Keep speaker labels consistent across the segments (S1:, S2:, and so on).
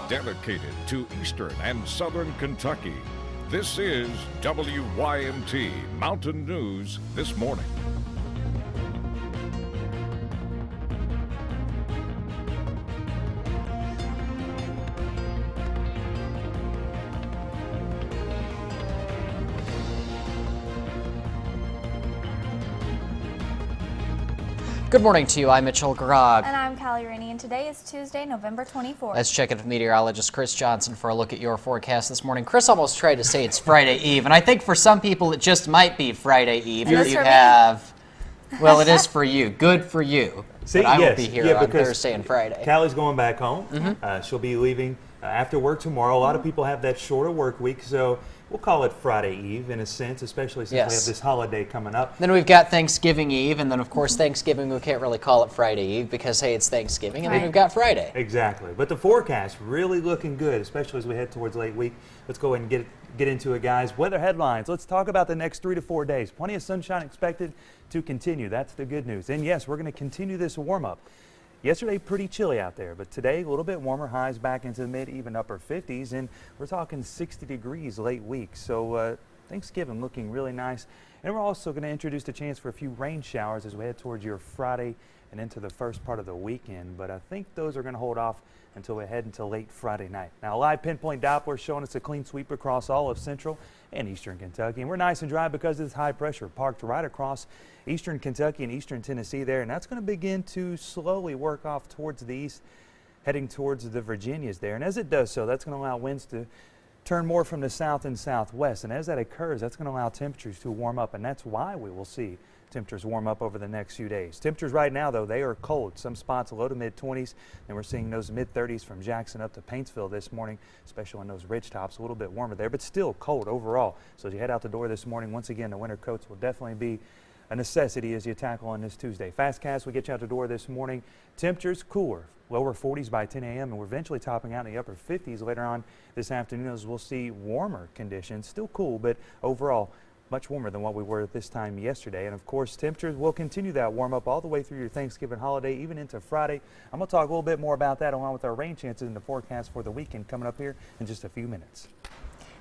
S1: dedicated to Eastern and Southern Kentucky. This is WYMT Mountain News This Morning.
S2: Good morning to you. I'm Mitchell Grog.
S3: And I'm Callie Rainey, and today is Tuesday, November 24th.
S2: Let's check in with meteorologist Chris Johnson for a look at your forecast this morning. Chris almost tried to say it's Friday Eve, and I think for some people it just might be Friday Eve.
S3: It is
S2: you
S3: for
S2: have, well, it is for you. Good for you.
S4: See,
S2: but I
S4: yes,
S2: will be here on Thursday and Friday.
S4: Callie's going back home. She'll be leaving after work tomorrow. A lot of people have that shorter work week, so we'll call it Friday Eve in a sense, especially since we have this holiday coming up.
S2: Then we've got Thanksgiving Eve, and then of course Thanksgiving, we can't really call it Friday Eve because, hey, it's Thanksgiving, and then we've got Friday.
S4: Exactly. But the forecast really looking good, especially as we head towards late week. Let's go ahead and get into it, guys. Weather headlines. Let's talk about the next 3 to 4 days. Plenty of sunshine expected to continue. That's the good news. And yes, we're going to continue this warm-up. Yesterday, pretty chilly out there, but today, a little bit warmer, highs back into the mid, even upper 50s, and we're talking 60 degrees late week. So Thanksgiving looking really nice. And we're also going to introduce the chance for a few rain showers as we head towards your Friday and into the first part of the weekend. But I think those are going to hold off until we head into late Friday night. Now, a live pinpoint Doppler showing us a clean sweep across all of central and eastern Kentucky. And we're nice and dry because of this high pressure parked right across eastern Kentucky and eastern Tennessee there. And that's going to begin to slowly work off towards the east, heading towards the Virginias there. And as it does so, that's going to allow winds to turn more from the south and southwest. And as that occurs, that's going to allow temperatures to warm up. And that's why we will see temperatures warm up over the next few days. Temperatures right now, though, they are cold. Some spots low to mid 20s, and we're seeing those mid 30s from Jackson up to Paintsville this morning, especially on those ridge tops. A little bit warmer there, but still cold overall. So as you head out the door this morning, once again, the winter coats will definitely be a necessity as you tackle on this Tuesday. Fastcast, we get you out the door this morning. Temperatures cooler, lower 40s by 10 a.m., and we're eventually topping out in the upper 50s later on this afternoon as we'll see warmer conditions. Still cool, but overall much warmer than what we were at this time yesterday. And of course, temperatures will continue that warm up all the way through your Thanksgiving holiday, even into Friday. I'm going to talk a little bit more about that along with our rain chances in the forecast for the weekend coming up here in just a few minutes.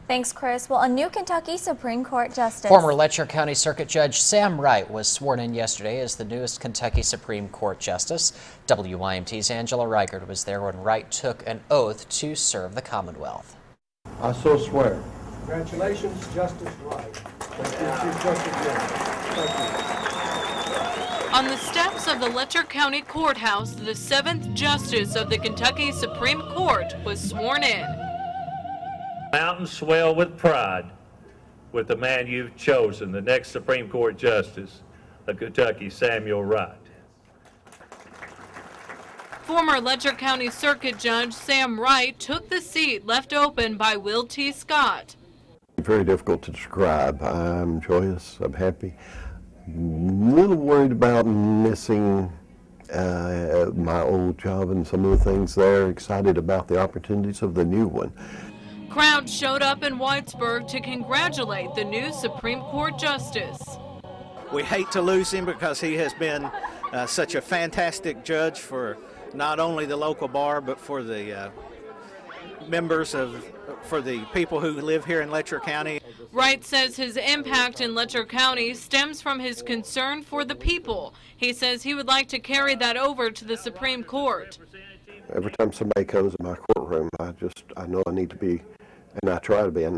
S3: Thanks, Chris. Well, a new Kentucky Supreme Court Justice.
S2: Former Letcher County Circuit Judge Sam Wright was sworn in yesterday as the newest Kentucky Supreme Court Justice. WYMT's Angela Reichert was there when Wright took an oath to serve the Commonwealth.
S5: I so swear.
S6: Congratulations, Justice Wright. Thank you, Chief Justice Young. Thank you.
S7: On the steps of the Letcher County Courthouse, the 7th Justice of the Kentucky Supreme Court was sworn in.
S8: Mountains swell with pride with the man you've chosen, the next Supreme Court Justice of Kentucky, Samuel Wright.
S7: Former Letcher County Circuit Judge Sam Wright took the seat left open by Will T. Scott.
S5: Very difficult to describe. I'm joyous, I'm happy. A little worried about missing my old job and some of the things there. Excited about the opportunities of the new one.
S7: Crowds showed up in Whitesburg to congratulate the new Supreme Court Justice.
S9: We hate to lose him because he has been such a fantastic judge for not only the local bar, but for the for the people who live here in Letcher County.
S7: Wright says his impact in Letcher County stems from his concern for the people. He says he would like to carry that over to the Supreme Court.
S5: Every time somebody comes in my courtroom, I know I need to be, and I try to be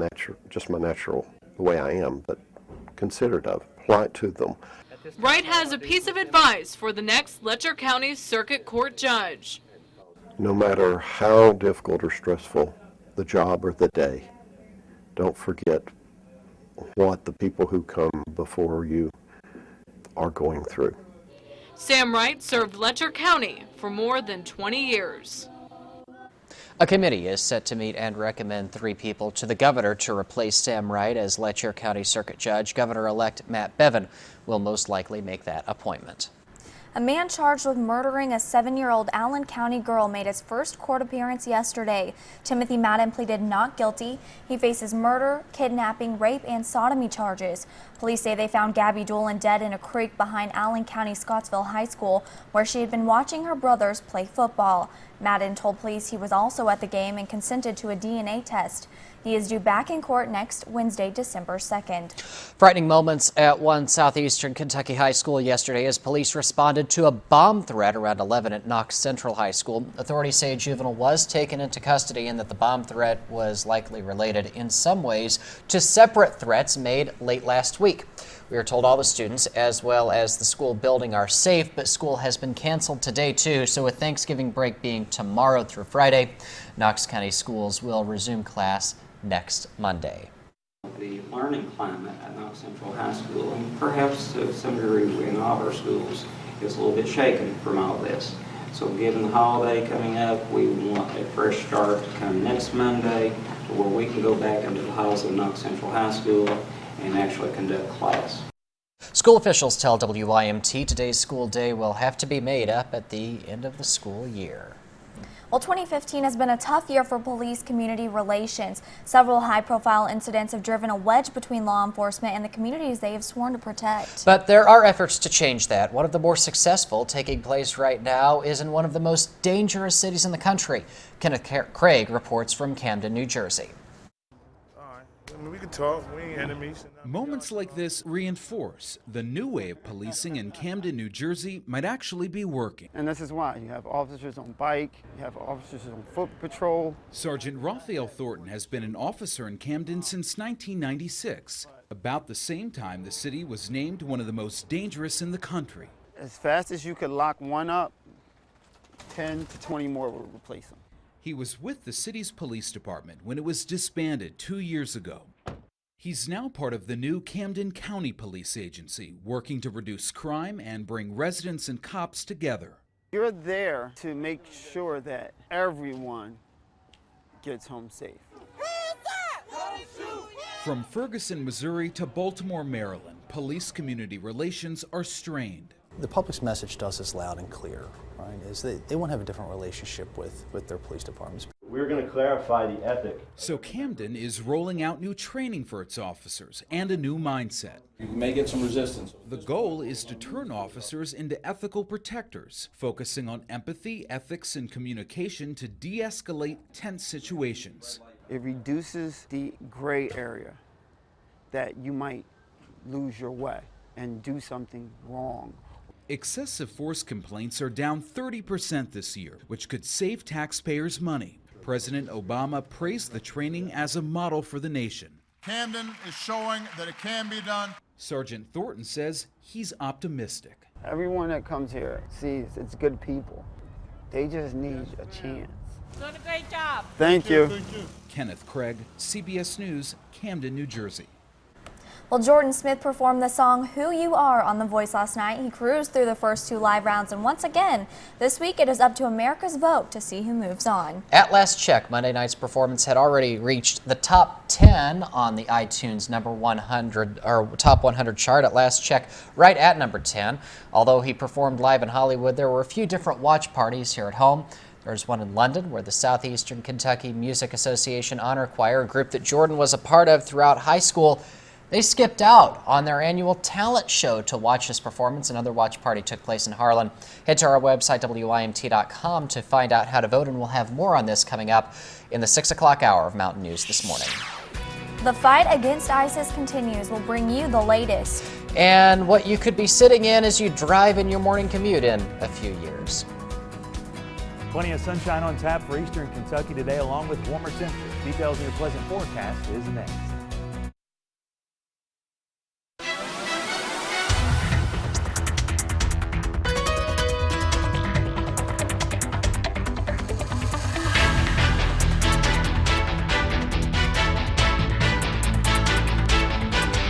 S5: just my natural, the way I am, but considerate of, polite to them.
S7: Wright has a piece of advice for the next Letcher County Circuit Court judge.
S5: No matter how difficult or stressful the job or the day, don't forget what the people who come before you are going through.
S7: Sam Wright served Letcher County for more than 20 years.
S2: A committee is set to meet and recommend 3 people to the governor to replace Sam Wright as Letcher County Circuit Judge. Governor-elect Matt Bevin will most likely make that appointment.
S3: A man charged with murdering a 7-year-old Allen County girl made his first court appearance yesterday. Timothy Madden pleaded not guilty. He faces murder, kidnapping, rape, and sodomy charges. Police say they found Gabby Dolan dead in a creek behind Allen County Scottsville High School, where she had been watching her brothers play football. Madden told police he was also at the game and consented to a DNA test. He is due back in court next Wednesday, December 2nd.
S2: Frightening moments at one southeastern Kentucky high school yesterday as police responded to a bomb threat around 11 at Knox Central High School. Authorities say a juvenile was taken into custody and that the bomb threat was likely related in some ways to separate threats made late last week. We are told all the students as well as the school building are safe, but school has been canceled today too. So with Thanksgiving break being tomorrow through Friday, Knox County schools will resume class next Monday.
S10: The learning climate at Knox Central High School, and perhaps to some degree in all of our schools, is a little bit shaken from all this. So given the holiday coming up, we want a fresh start to come next Monday to where we can go back into the halls of Knox Central High School and actually conduct class.
S2: School officials tell WYMT today's school day will have to be made up at the end of the school year.
S3: Well, 2015 has been a tough year for police community relations. Several high-profile incidents have driven a wedge between law enforcement and the communities they have sworn to protect.
S2: But there are efforts to change that. One of the more successful taking place right now is in one of the most dangerous cities in the country. Kenneth Craig reports from Camden, New Jersey.
S11: I mean, we can talk, we ain't enemies. Moments like this reinforce the new way of policing in Camden, New Jersey might actually be working.
S6: And this is why. You have officers on bike, you have officers on foot patrol.
S11: Sergeant Raphael Thornton has been an officer in Camden since 1996, about the same time the city was named one of the most dangerous in the country.
S6: As fast as you could lock one up, 10 to 20 more will replace them.
S11: He was with the city's police department when it was disbanded 2 years ago. He's now part of the new Camden County Police Agency, working to reduce crime and bring residents and cops together.
S6: You're there to make sure that everyone gets home safe.
S11: From Ferguson, Missouri to Baltimore, Maryland, police community relations are strained.
S12: The public's message to us is loud and clear, right? Is they want to have a different relationship with their police departments.
S13: We're going to clarify the ethic.
S11: So Camden is rolling out new training for its officers and a new mindset.
S13: You may get some resistance.
S11: The goal is to turn officers into ethical protectors, focusing on empathy, ethics, and communication to de-escalate tense situations.
S6: It reduces the gray area that you might lose your way and do something wrong.
S11: Excessive force complaints are down 30% this year, which could save taxpayers money. President Obama praised the training as a model for the nation.
S14: Camden is showing that it can be done.
S11: Sergeant Thornton says he's optimistic.
S6: Everyone that comes here sees it's good people. They just need a chance.
S7: Doing a great job.
S6: Thank you.
S11: Kenneth Craig, CBS News, Camden, New Jersey.
S3: Well, Jordan Smith performed the song Who You Are on The Voice last night. He cruised through the first 2 live rounds, and once again, this week it is up to America's vote to see who moves on.
S2: At last check, Monday night's performance had already reached the top 10 on the iTunes top 100 chart. At last check, right at number 10. Although he performed live in Hollywood, there were a few different watch parties here at home. There's one in London where the Southeastern Kentucky Music Association Honor Choir, a group that Jordan was a part of throughout high school, they skipped out on their annual talent show to watch his performance. Another watch party took place in Harlan. Head to our website, WYMT.com, to find out how to vote, and we'll have more on this coming up in the 6 o'clock hour of Mountain News this morning.
S3: The fight against ISIS continues. We'll bring you the latest.
S2: And what you could be sitting in as you drive in your morning commute in a few years.
S4: Plenty of sunshine on tap for eastern Kentucky today, along with warmer temperatures. Details in your pleasant forecast is next.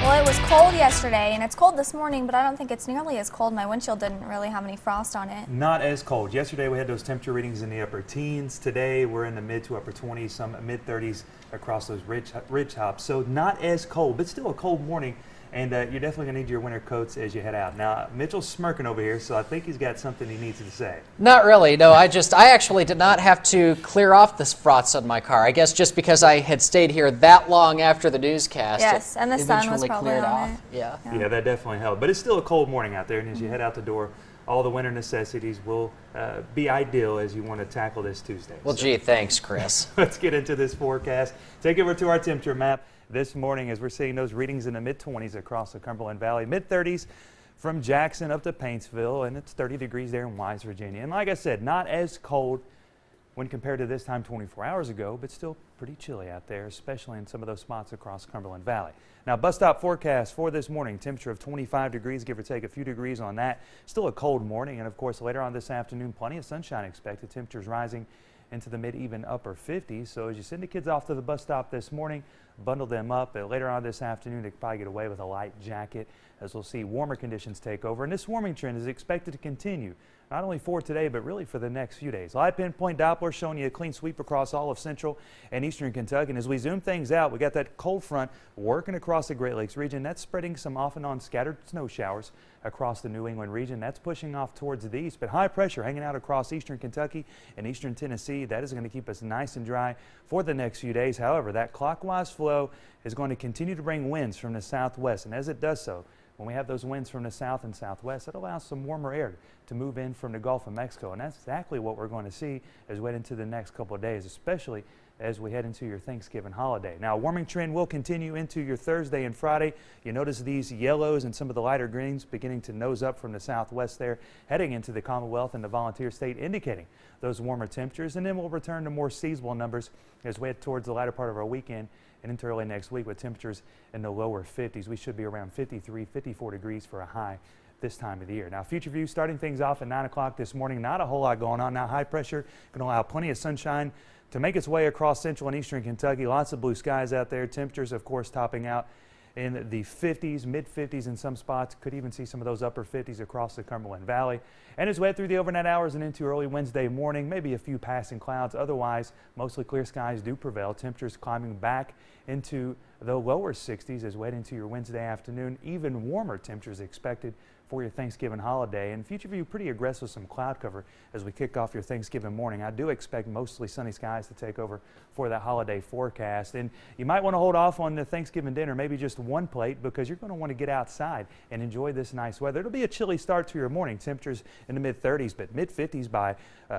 S3: Well, it was cold yesterday, and it's cold this morning, but I don't think it's nearly as cold. My windshield didn't really have any frost on it.
S4: Not as cold. Yesterday we had those temperature readings in the upper teens. Today we're in the mid to upper 20s, some mid 30s across those ridge tops. So not as cold, but still a cold morning. And you're definitely going to need your winter coats as you head out. Now, Mitchell's smirking over here, so I think he's got something he needs to say.
S2: Not really, no. I actually did not have to clear off this frost on my car. I guess just because I had stayed here that long after the newscast.
S3: Yes, and the sun was probably
S2: cleared
S3: on
S2: off.
S3: it.
S2: Yeah.
S4: Yeah, that definitely helped. But it's still a cold morning out there, and as you head out the door, all the winter necessities will be ideal as you want to tackle this Tuesday.
S2: Well, gee, thanks, Chris.
S4: Let's get into this forecast. Take it over to our temperature map this morning as we're seeing those readings in the mid-20s across the Cumberland Valley, mid-30s from Jackson up to Paintsville, and it's 30 degrees there in Wise, Virginia. And like I said, not as cold when compared to this time 24 hours ago, but still pretty chilly out there, especially in some of those spots across Cumberland Valley. Now, bus stop forecast for this morning, temperature of 25 degrees, give or take a few degrees on that. Still a cold morning, and of course, later on this afternoon, plenty of sunshine expected. Temperatures rising into the mid, even upper 50s. So as you send the kids off to the bus stop this morning, bundle them up. Later on this afternoon, they could probably get away with a light jacket as we'll see warmer conditions take over. And this warming trend is expected to continue, not only for today, but really for the next few days. Live pinpoint Doppler showing you a clean sweep across all of central and eastern Kentucky. And as we zoom things out, we got that cold front working across the Great Lakes region. That's spreading some off and on scattered snow showers across the New England region. That's pushing off towards the east, but high pressure hanging out across eastern Kentucky and eastern Tennessee. That is going to keep us nice and dry for the next few days. However, that clockwise flow is going to continue to bring winds from the southwest, and as it does so, when we have those winds from the south and southwest, it allows some warmer air to move in from the Gulf of Mexico, and that's exactly what we're going to see as we head into the next couple of days, especially as we head into your Thanksgiving holiday. Now, a warming trend will continue into your Thursday and Friday. You notice these yellows and some of the lighter greens beginning to nose up from the southwest there, heading into the Commonwealth and the Volunteer State, indicating those warmer temperatures. And then we'll return to more seasonal numbers as we head towards the latter part of our weekend and into early next week with temperatures in the lower 50s. We should be around 53, 54 degrees for a high this time of the year. Now, future view starting things off at 9 o'clock this morning. Not a whole lot going on now. High pressure can allow plenty of sunshine to make its way across central and eastern Kentucky. Lots of blue skies out there. Temperatures, of course, topping out in the 50s, mid-50s in some spots. Could even see some of those upper 50s across the Cumberland Valley. And as we head through the overnight hours and into early Wednesday morning, maybe a few passing clouds. Otherwise, mostly clear skies do prevail. Temperatures climbing back into the lower 60s as we head into your Wednesday afternoon. Even warmer temperatures expected for your Thanksgiving holiday. And future view pretty aggressive with some cloud cover as we kick off your Thanksgiving morning. I do expect mostly sunny skies to take over for that holiday forecast. And you might want to hold off on the Thanksgiving dinner, maybe just one plate, because you're going to want to get outside and enjoy this nice weather. It'll be a chilly start to your morning. Temperatures in the mid-30s, but mid-50s by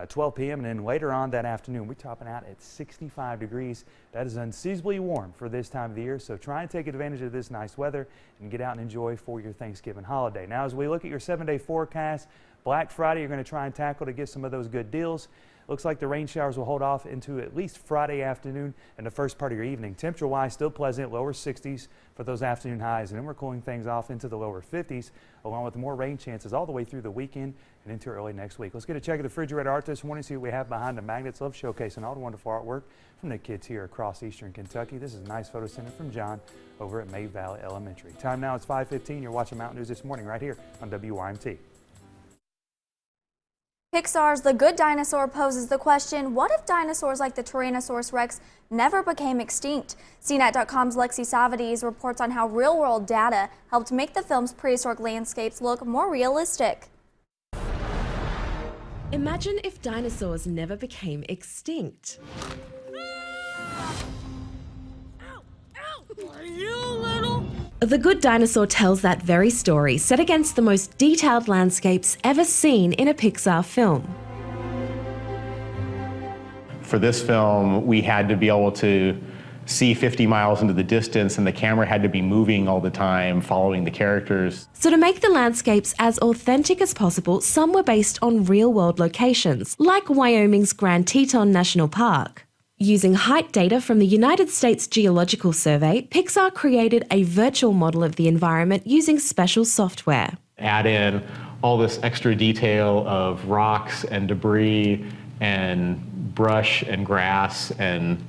S4: 12 p.m. And then later on that afternoon, we're topping out at 65 degrees. That is unseasonably warm for this time of the year. So try and take advantage of this nice weather and get out and enjoy for your Thanksgiving holiday. Now, as we look at your 7-day forecast, Black Friday, you're going to try and tackle to get some of those good deals. Looks like the rain showers will hold off into at least Friday afternoon and the first part of your evening. Temperature-wise, still pleasant, lower 60s for those afternoon highs. And then we're cooling things off into the lower 50s, along with more rain chances all the way through the weekend and into early next week. Let's get a check of the refrigerator art this morning, see what we have behind the magnets. Love showcasing all the wonderful artwork from the kids here across eastern Kentucky. This is a nice photo center from John over at May Valley Elementary. Time now, it's 5:15. You're watching Mountain News this morning right here on WYMT.
S3: Pixar's The Good Dinosaur poses the question, what if dinosaurs like the Tyrannosaurus Rex never became extinct? CNET.com's Lexi Savides reports on how real-world data helped make the film's prehistoric landscapes look more realistic.
S15: Imagine if dinosaurs never became extinct. Are you little? The Good Dinosaur tells that very story, set against the most detailed landscapes ever seen in a Pixar film.
S16: For this film, we had to be able to see 50 miles into the distance, and the camera had to be moving all the time, following the characters.
S15: So to make the landscapes as authentic as possible, some were based on real-world locations, like Wyoming's Grand Teton National Park. Using height data from the United States Geological Survey, Pixar created a virtual model of the environment using special software.
S16: Add in all this extra detail of rocks and debris and brush and grass and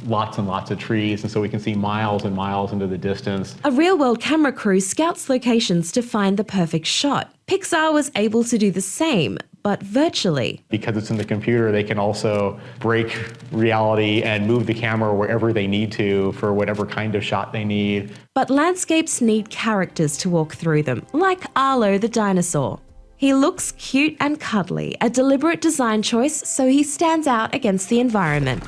S16: lots of trees, and so we can see miles and miles into the distance.
S15: A real-world camera crew scouts locations to find the perfect shot. Pixar was able to do the same, but virtually.
S16: Because it's in the computer, they can also break reality and move the camera wherever they need to for whatever kind of shot they need.
S15: But landscapes need characters to walk through them, like Arlo the dinosaur. He looks cute and cuddly, a deliberate design choice so he stands out against the environment.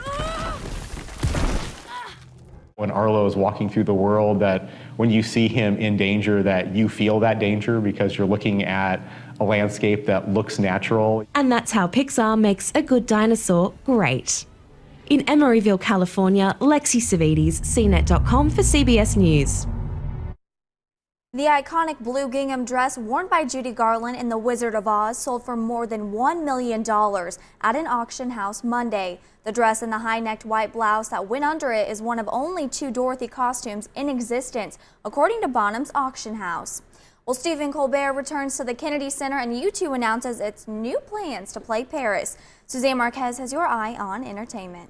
S16: When Arlo is walking through the world, that when you see him in danger, that you feel that danger because you're looking at a landscape that looks natural.
S15: And that's how Pixar makes a good dinosaur great. In Emeryville, California, Lexi Savides, CNET.com for CBS News.
S3: The iconic blue gingham dress worn by Judy Garland in The Wizard of Oz sold for more than $1 million at an auction house Monday. The dress and the high-necked white blouse that went under it is one of only 2 Dorothy costumes in existence, according to Bonham's auction house. Well, Stephen Colbert returns to the Kennedy Center, and U2 announces its new plans to play Paris. Suzanne Marquez has your eye on entertainment.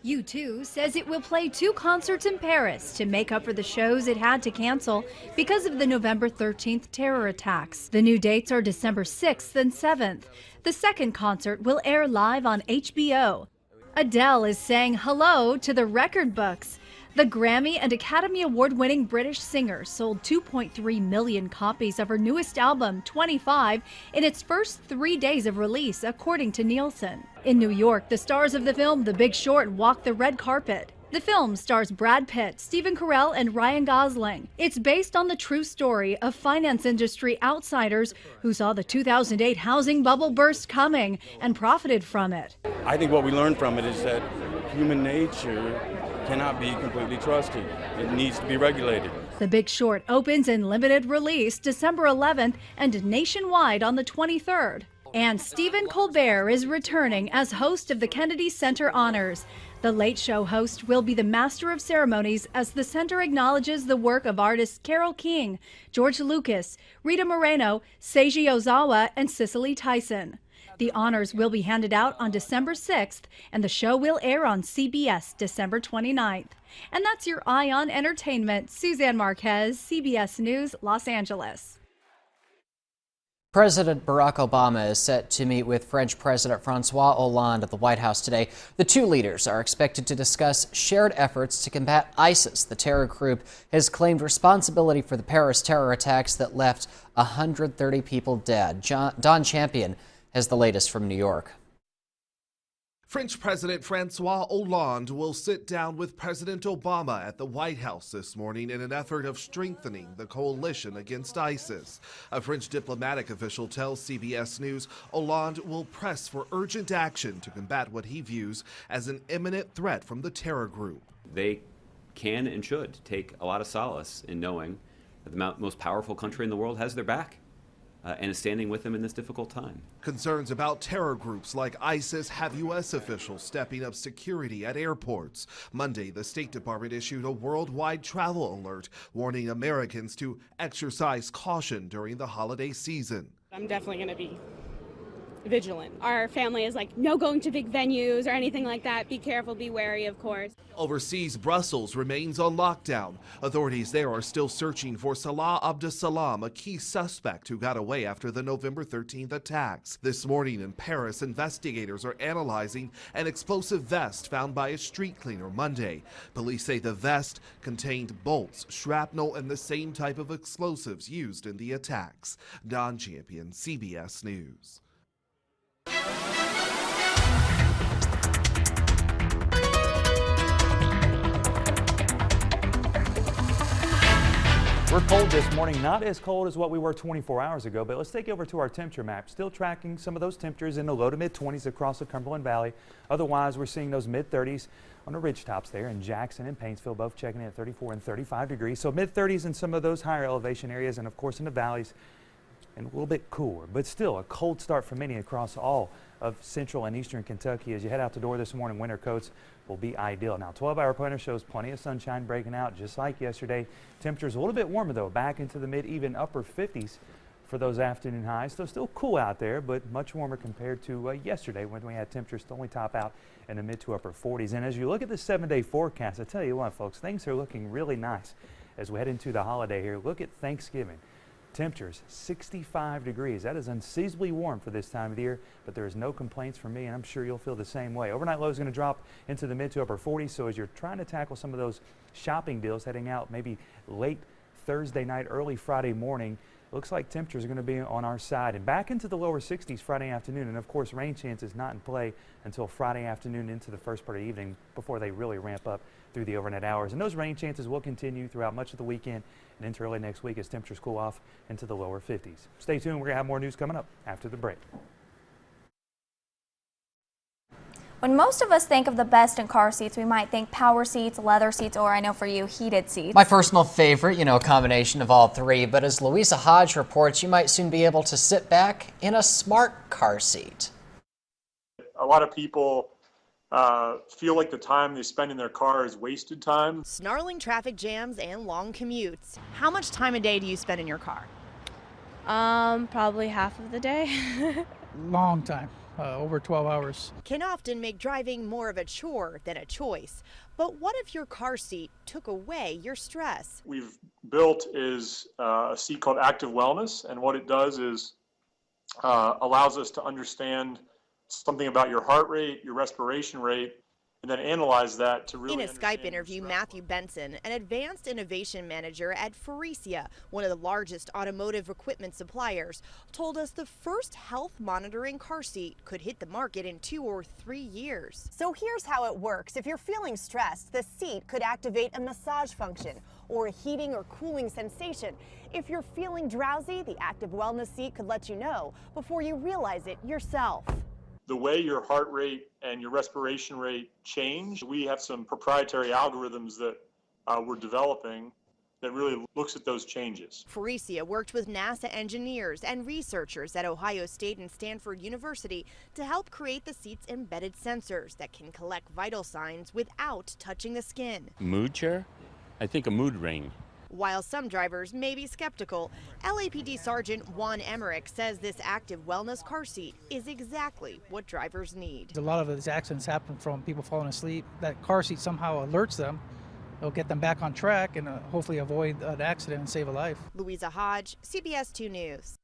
S17: U2 says it will play 2 concerts in Paris to make up for the shows it had to cancel because of the November 13th terror attacks. The new dates are December 6th and 7th. The second concert will air live on HBO. Adele is saying hello to the record books. The Grammy and Academy Award-winning British singer sold 2.3 million copies of her newest album, 25, in its first 3 days of release, according to Nielsen. In New York, the stars of the film The Big Short walked the red carpet. The film stars Brad Pitt, Stephen Carell, and Ryan Gosling. It's based on the true story of finance industry outsiders who saw the 2008 housing bubble burst coming and profited from it.
S18: I think what we learned from it is that human nature cannot be completely trusted. It needs to be regulated.
S17: The Big Short opens in limited release December 11th and nationwide on the 23rd. And Stephen Colbert is returning as host of the Kennedy Center Honors. The Late Show host will be the master of ceremonies as the center acknowledges the work of artists Carole King, George Lucas, Rita Moreno, Seiji Ozawa, and Cicely Tyson. The honors will be handed out on December 6th, and the show will air on CBS December 29th. And that's your Eye on Entertainment. Suzanne Marquez, CBS News, Los Angeles.
S2: President Barack Obama is set to meet with French President Francois Hollande at the White House today. The two leaders are expected to discuss shared efforts to combat ISIS. The terror group has claimed responsibility for the Paris terror attacks that left 130 people dead. Don Champion has the latest from New York.
S19: French President Francois Hollande will sit down with President Obama at the White House this morning in an effort of strengthening the coalition against ISIS. A French diplomatic official tells CBS News Hollande will press for urgent action to combat what he views as an imminent threat from the terror group.
S20: They can and should take a lot of solace in knowing that the most powerful country in the world has their back. And is standing with them in this difficult time.
S19: Concerns about terror groups like ISIS have U.S. officials stepping up security at airports. Monday, the State Department issued a worldwide travel alert, warning Americans to exercise caution during the holiday season.
S21: I'm definitely going to be vigilant. Our family is like, no going to big venues or anything like that. Be careful, be wary, of course.
S19: Overseas, Brussels remains on lockdown. Authorities there are still searching for Salah Abdeslam, a key suspect who got away after the November 13th attacks. This morning in Paris, investigators are analyzing an explosive vest found by a street cleaner Monday. Police say the vest contained bolts, shrapnel, and the same type of explosives used in the attacks. Don Champion, CBS News.
S4: We're cold this morning, not as cold as what we were 24 hours ago, but let's take you over to our temperature map. Still tracking some of those temperatures in the low to mid 20s across the Cumberland Valley. Otherwise, we're seeing those mid 30s on the ridge tops there in Jackson and Paintsville, both checking in at 34 and 35 degrees. So mid 30s in some of those higher elevation areas, and of course in the valleys, and a little bit cooler, but still a cold start for many across all of central and eastern Kentucky. As you head out the door this morning, winter coats will be ideal. Now, 12-hour planner shows plenty of sunshine breaking out just like yesterday. Temperatures a little bit warmer though, back into the mid, even upper 50s for those afternoon highs. So still cool out there, but much warmer compared to yesterday when we had temperatures to only top out in the mid to upper 40s. And as you look at the 7-day forecast, I tell you what, folks, things are looking really nice as we head into the holiday here. Look at Thanksgiving. Temperatures 65 degrees. That is unseasonably warm for this time of the year, but there is no complaints from me, and I'm sure you'll feel the same way. Overnight low is going to drop into the mid to upper 40s, so as you're trying to tackle some of those shopping deals heading out maybe late Thursday night, early Friday morning, looks like temperatures are going to be on our side and back into the lower 60s Friday afternoon. And of course, rain chances not in play until Friday afternoon into the first part of the evening before they really ramp up through the overnight hours. And those rain chances will continue throughout much of the weekend and into early next week as temperatures cool off into the lower 50s. Stay tuned. We're going to have more news coming up after the break.
S3: When most of us think of the best in car seats, we might think power seats, leather seats, or I know for you, heated seats.
S2: My personal favorite, a combination of all three, but as Louisa Hodge reports, you might soon be able to sit back in a smart car seat.
S1: A lot of people feel like the time they spend in their car is wasted time.
S22: Snarling traffic jams and long commutes. How much time a day do you spend in your car?
S23: Probably half of the day.
S24: Long time. Over 12 hours.
S22: Can often make driving more of a chore than a choice. But what if your car seat took away your stress?
S1: We've built is a seat called Active Wellness, and what it does is allows us to understand something about your heart rate, your respiration rate, and then analyze that to really.
S22: In a Skype interview, Matthew Benson, an advanced innovation manager at Faurecia, one of the largest automotive equipment suppliers, told us the first health monitoring car seat could hit the market in 2 or 3 years.
S25: So here's how it works. If you're feeling stressed, the seat could activate a massage function or a heating or cooling sensation. If you're feeling drowsy, the Active Wellness seat could let you know before you realize it yourself.
S1: The way your heart rate and your respiration rate change, we have some proprietary algorithms that we're developing that really looks at those changes.
S22: Faurecia worked with NASA engineers and researchers at Ohio State and Stanford University to help create the seat's embedded sensors that can collect vital signs without touching the skin.
S26: Mood chair? I think a mood ring.
S22: While some drivers may be skeptical, LAPD Sergeant Juan Emmerich says this Active Wellness car seat is exactly what drivers need.
S24: A lot of these accidents happen from people falling asleep. That car seat somehow alerts them. It'll get them back on track and hopefully avoid an accident and save a life.
S22: Louisa Hodge, CBS 2 News.